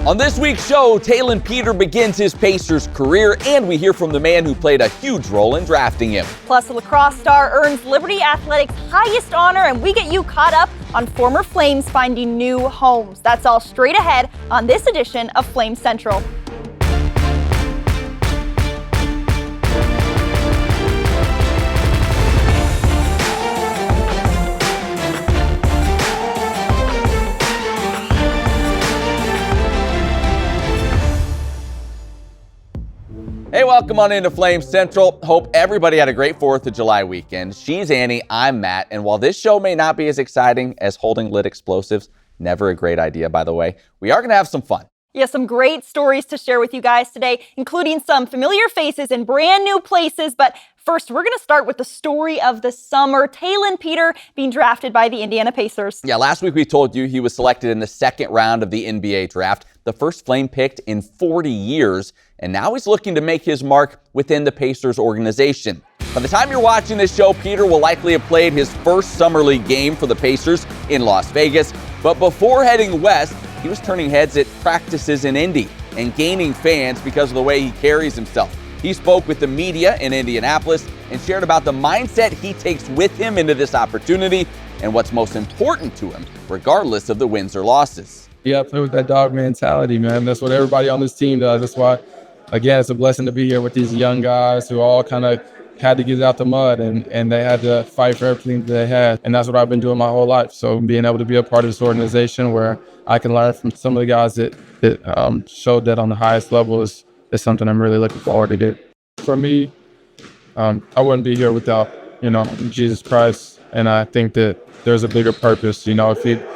On this week's show, Taelon Peter begins his Pacers career, and we hear from the man who played a huge role in drafting him. Plus, a lacrosse star earns Liberty Athletics' highest honor, and we get you caught up on former Flames finding new homes. That's all straight ahead on this edition of Flame Central. Hey, welcome on into Flame Central. Hope everybody had a great 4th of July weekend. She's Annie, I'm Matt, and while this show may not be as exciting as holding lit explosives, never a great idea, by the way, we are going to have some fun. Yeah, some great stories to share with you guys today, including some familiar faces in brand new places. But first, we're going to start with the story of the summer, Taelon Peter being drafted by the Indiana Pacers. Yeah, last week we told you he was selected in the second round of the NBA draft, the first Flame picked in 40 years, and now he's looking to make his mark within the Pacers organization. By the time you're watching this show, Peter will likely have played his first Summer League game for the Pacers in Las Vegas, but before heading west, he was turning heads at practices in Indy and gaining fans because of the way he carries himself. He spoke with the media in Indianapolis and shared about the mindset he takes with him into this opportunity and what's most important to him, regardless of the wins or losses. Yeah, I play with that dog mentality, man. That's what everybody on this team does. That's why, again, it's a blessing to be here with these young guys who all kind of had to get out the mud and they had to fight for everything that they had. And that's what I've been doing my whole life. So being able to be a part of this organization where I can learn from some of the guys that showed that on the highest level is something I'm really looking forward to do. For me, I wouldn't be here without, Jesus Christ. And I think that there's a bigger purpose. If you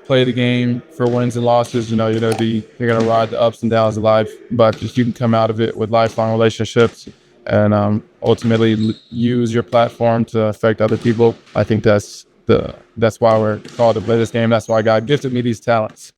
play the game for wins and losses, you're going to ride the ups and downs of life. But if you can come out of it with lifelong relationships and ultimately use your platform to affect other people, I think that's why we're called to play this game. That's why God gifted me these talents.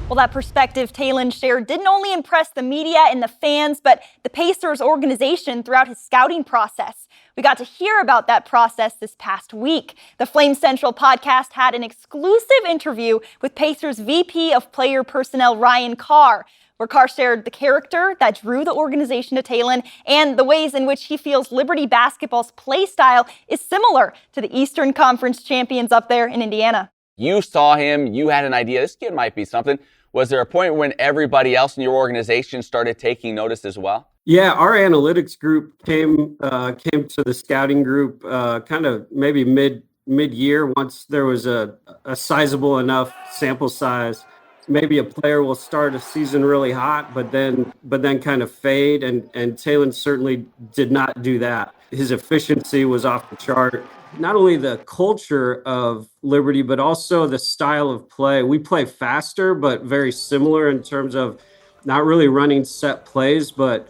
Well, that perspective Taelon shared didn't only impress the media and the fans, but the Pacers organization throughout his scouting process. We got to hear about that process this past week. The Flame Central podcast had an exclusive interview with Pacers VP of Player Personnel Ryan Carr, where Carr shared the character that drew the organization to Taelon and the ways in which he feels Liberty basketball's play style is similar to the Eastern Conference champions up there in Indiana. You saw him, you had an idea, this kid might be something. Was there a point when everybody else in your organization started taking notice as well? Yeah, our analytics group came to the scouting group kind of maybe mid-year once there was a sizable enough sample size. Maybe a player will start a season really hot, but then kind of fade, and Taelon certainly did not do that. His efficiency was off the chart. Not only the culture of Liberty, but also the style of play. We play faster, but very similar in terms of not really running set plays, but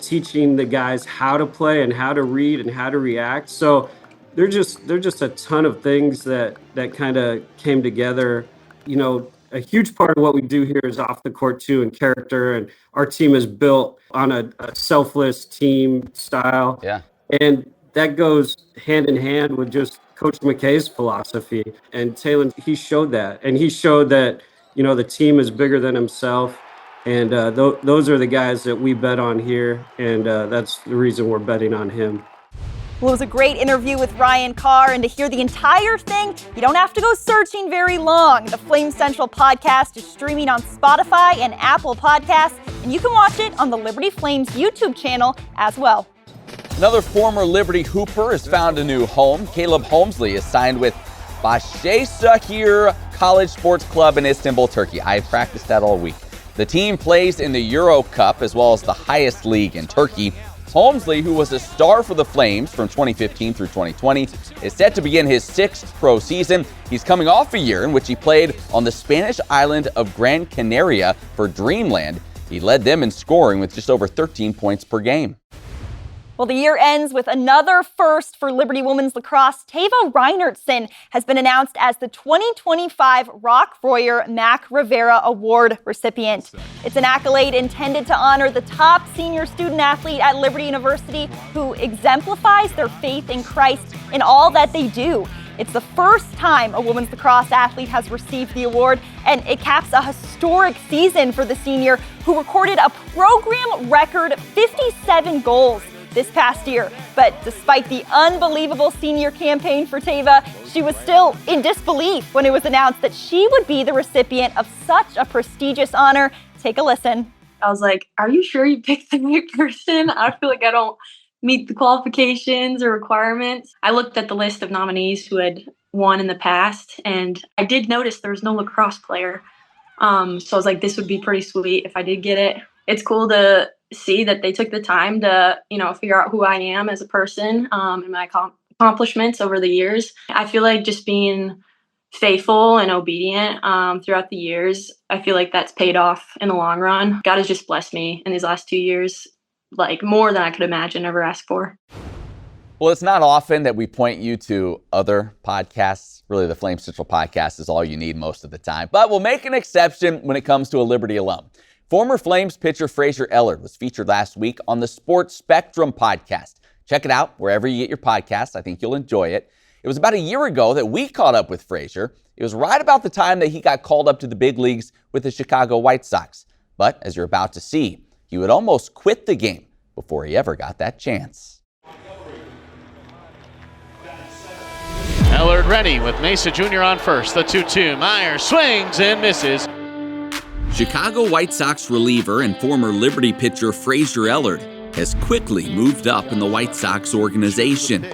teaching the guys how to play and how to read and how to react. So they're just a ton of things that kind of came together. A huge part of what we do here is off the court too, and character. And our team is built on a selfless team style. Yeah. And that goes hand in hand with just Coach McKay's philosophy. And Taelon, he showed that. And he showed that, the team is bigger than himself. And those are the guys that we bet on here. And that's the reason we're betting on him. Well, it was a great interview with Ryan Carr, and to hear the entire thing, you don't have to go searching very long. The Flame Central podcast is streaming on Spotify and Apple Podcasts, and you can watch it on the Liberty Flames YouTube channel as well. Another former Liberty Hooper has found a new home. Caleb Holsley is signed with Başakşehir College Sports Club in Istanbul, Turkey. I practiced that all week. The team plays in the Euro Cup as well as the highest league in Turkey. Holsley, who was a star for the Flames from 2015 through 2020, is set to begin his 6th pro season. He's coming off a year in which he played on the Spanish island of Gran Canaria for Dreamland. He led them in scoring with just over 13 points per game. Well, the year ends with another first for Liberty women's lacrosse. Tava Rinertson has been announced as the 2025 Rock Royer Mac Rivera Award recipient. It's an accolade intended to honor the top senior student athlete at Liberty University who exemplifies their faith in Christ in all that they do. It's the first time a women's lacrosse athlete has received the award, and it caps a historic season for the senior, who recorded a program record 57 goals this past year. But despite the unbelievable senior campaign for Tava, she was still in disbelief when it was announced that she would be the recipient of such a prestigious honor. Take a listen. I was like, are you sure you picked the right person? I feel like I don't meet the qualifications or requirements. I looked at the list of nominees who had won in the past, and I did notice there was no lacrosse player. So I was like, this would be pretty sweet if I did get it. It's cool to see that they took the time to, figure out who I am as a person, and my accomplishments over the years. I feel like just being faithful and obedient throughout the years, I feel like that's paid off in the long run. God has just blessed me in these last 2 years, like more than I could imagine, ever ask for. Well, it's not often that we point you to other podcasts. Really, the Flame Central podcast is all you need most of the time. But we'll make an exception when it comes to a Liberty alum. Former Flames pitcher Frasier Ellard was featured last week on the Sports Spectrum podcast. Check it out wherever you get your podcasts. I think you'll enjoy it. It was about a year ago that we caught up with Frasier. It was right about the time that he got called up to the big leagues with the Chicago White Sox. But as you're about to see, he would almost quit the game before he ever got that chance. Ellard ready with Mesa Jr. on first. The 2-2. Meyer swings and misses. Chicago White Sox reliever and former Liberty pitcher Frasier Ellard has quickly moved up in the White Sox organization.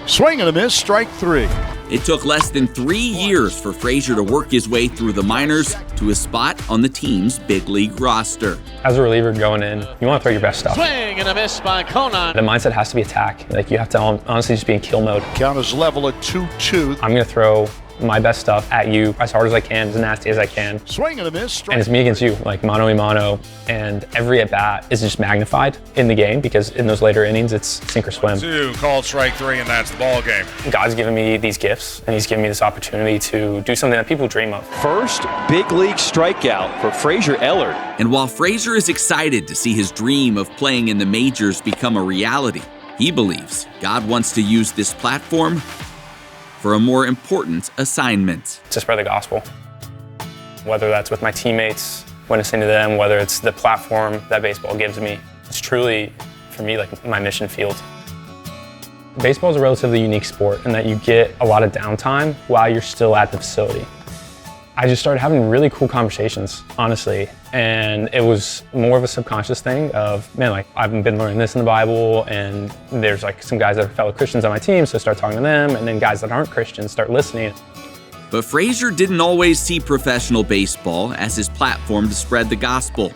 Swing and a miss, strike 3. It took less than 3 years for Frasier to work his way through the minors to a spot on the team's big league roster. As a reliever going in, you want to throw your best stuff. Swing and a miss by Conan. The mindset has to be attack. Like, you have to honestly just be in kill mode. Count is level at 2-2. I'm going to throw my best stuff at you as hard as I can, as nasty as I can. Swing and a miss, strike. And it's me against you, like mano a mano. And every at bat is just magnified in the game, because in those later innings, it's sink or swim. 2, called strike 3, and that's the ball game. God's given me these gifts, and he's given me this opportunity to do something that people dream of. First big league strikeout for Frasier Ellard. And while Frasier is excited to see his dream of playing in the majors become a reality, he believes God wants to use this platform for a more important assignment. To spread the gospel. Whether that's with my teammates, witnessing to them, whether it's the platform that baseball gives me. It's truly, for me, like my mission field. Baseball is a relatively unique sport in that you get a lot of downtime while you're still at the facility. I just started having really cool conversations, honestly. And it was more of a subconscious thing of, man, like, I've been learning this in the Bible, and there's like some guys that are fellow Christians on my team, so start talking to them, and then guys that aren't Christians start listening. But Frasier didn't always see professional baseball as his platform to spread the gospel.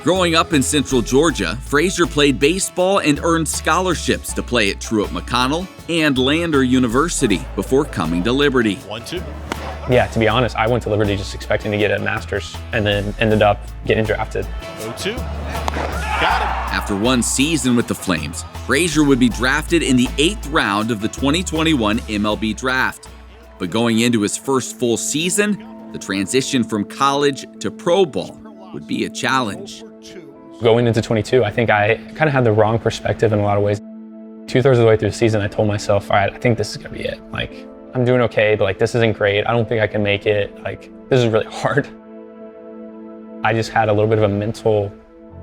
Growing up in Central Georgia, Frasier played baseball and earned scholarships to play at Truett McConnell and Lander University before coming to Liberty. 1-2. Yeah, to be honest, I went to Liberty just expecting to get a master's and then ended up getting drafted. 0-2. Got him. After one season with the Flames, Frasier would be drafted in the 8th round of the 2021 MLB draft. But going into his first full season, the transition from college to pro ball would be a challenge. Going into 22, I think I kind of had the wrong perspective in a lot of ways. 2/3 of the way through the season, I told myself, all right, I think this is gonna be it. Like, I'm doing okay, but like, this isn't great. I don't think I can make it. Like, this is really hard. I just had a little bit of a mental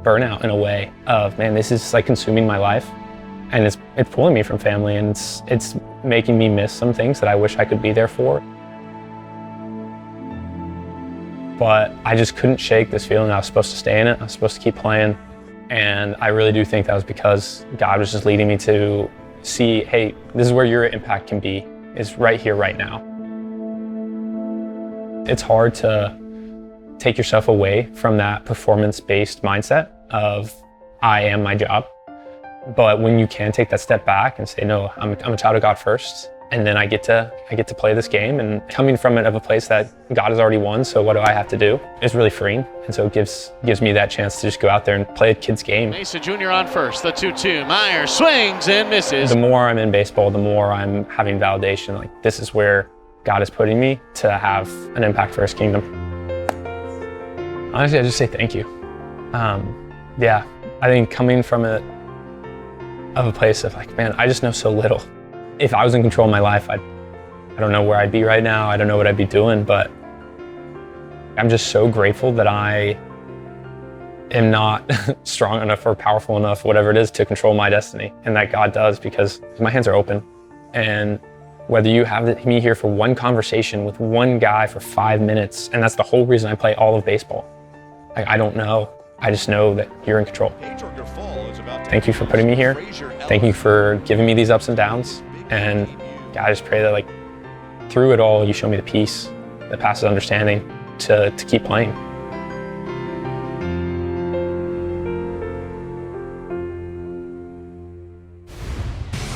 burnout in a way of, man, this is like consuming my life, and it's pulling me from family, and it's making me miss some things that I wish I could be there for. But I just couldn't shake this feeling I was supposed to stay in it. I was supposed to keep playing. And I really do think that was because God was just leading me to see, hey, this is where your impact can be, is right here, right now. It's hard to take yourself away from that performance-based mindset of, I am my job. But when you can take that step back and say, no, I'm a child of God first, and then I get to play this game, and coming from it of a place that God has already won, so what do I have to do, is really freeing. And so it gives me that chance to just go out there and play a kid's game. Mesa Jr. on first, the 2-2. Meyer swings and misses. The more I'm in baseball, the more I'm having validation. Like, this is where God is putting me to have an impact for his kingdom. Honestly, I just say thank you. Yeah, I think coming from it of a place of like, man, I just know so little. If I was in control of my life, I don't know where I'd be right now. I don't know what I'd be doing, but I'm just so grateful that I am not strong enough or powerful enough, whatever it is, to control my destiny, and that God does, because my hands are open. And whether you have me here for one conversation with one guy for 5 minutes, and that's the whole reason I play all of baseball. I don't know. I just know that you're in control. Thank you for putting me here. Thank you for giving me these ups and downs. And I just pray that, like, through it all, you show me the peace that passes understanding to keep playing.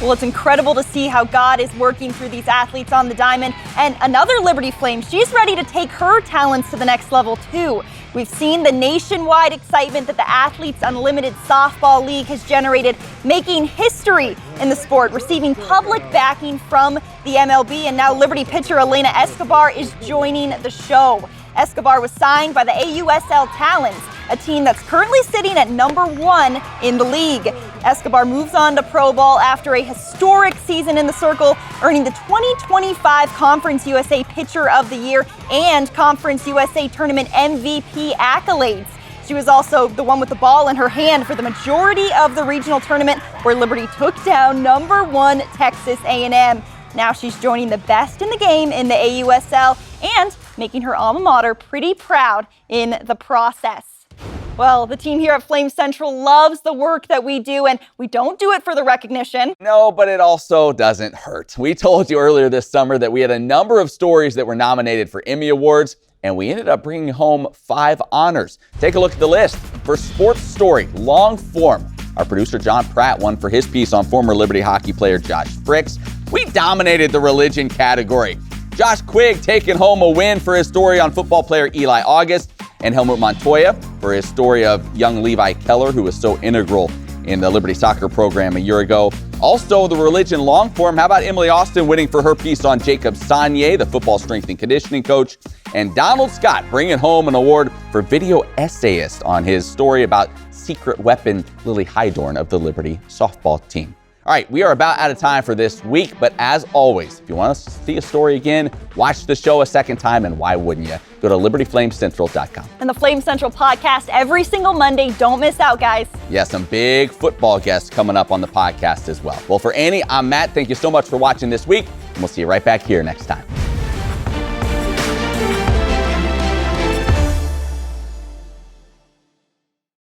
Well, it's incredible to see how God is working through these athletes on the diamond. And another Liberty Flame, she's ready to take her talents to the next level too. We've seen the nationwide excitement that the Athletes Unlimited Softball League has generated, making history in the sport, receiving public backing from the MLB, and now Liberty pitcher Elena Escobar is joining the show. Escobar was signed by the AUSL Talons, a team that's currently sitting at #1 in the league. Escobar moves on to pro ball after a historic season in the circle, earning the 2025 Conference USA Pitcher of the Year and Conference USA Tournament MVP accolades. She was also the one with the ball in her hand for the majority of the regional tournament, where Liberty took down #1 Texas A&M. Now she's joining the best in the game in the AUSL and making her alma mater pretty proud in the process. Well, the team here at Flame Central loves the work that we do, and we don't do it for the recognition. No, but it also doesn't hurt. We told you earlier this summer that we had a number of stories that were nominated for Emmy Awards, and we ended up bringing home 5 honors. Take a look at the list. For Sports Story, long form, our producer John Pratt won for his piece on former Liberty hockey player Josh Fricks. We dominated the religion category. Josh Quigg taking home a win for his story on football player Eli August, and Helmut Montoya for his story of young Levi Keller, who was so integral in the Liberty soccer program a year ago. Also, the religion long form, how about Emily Austin winning for her piece on Jacob Sanye, the football strength and conditioning coach, and Donald Scott bringing home an award for video essayist on his story about secret weapon Lily Hydorn of the Liberty softball team. All right, we are about out of time for this week, but as always, if you want to see a story again, watch the show a second time, and why wouldn't you? Go to libertyflamecentral.com. And the Flame Central podcast every single Monday. Don't miss out, guys. Yeah, some big football guests coming up on the podcast as well. Well, for Annie, I'm Matt. Thank you so much for watching this week, and we'll see you right back here next time.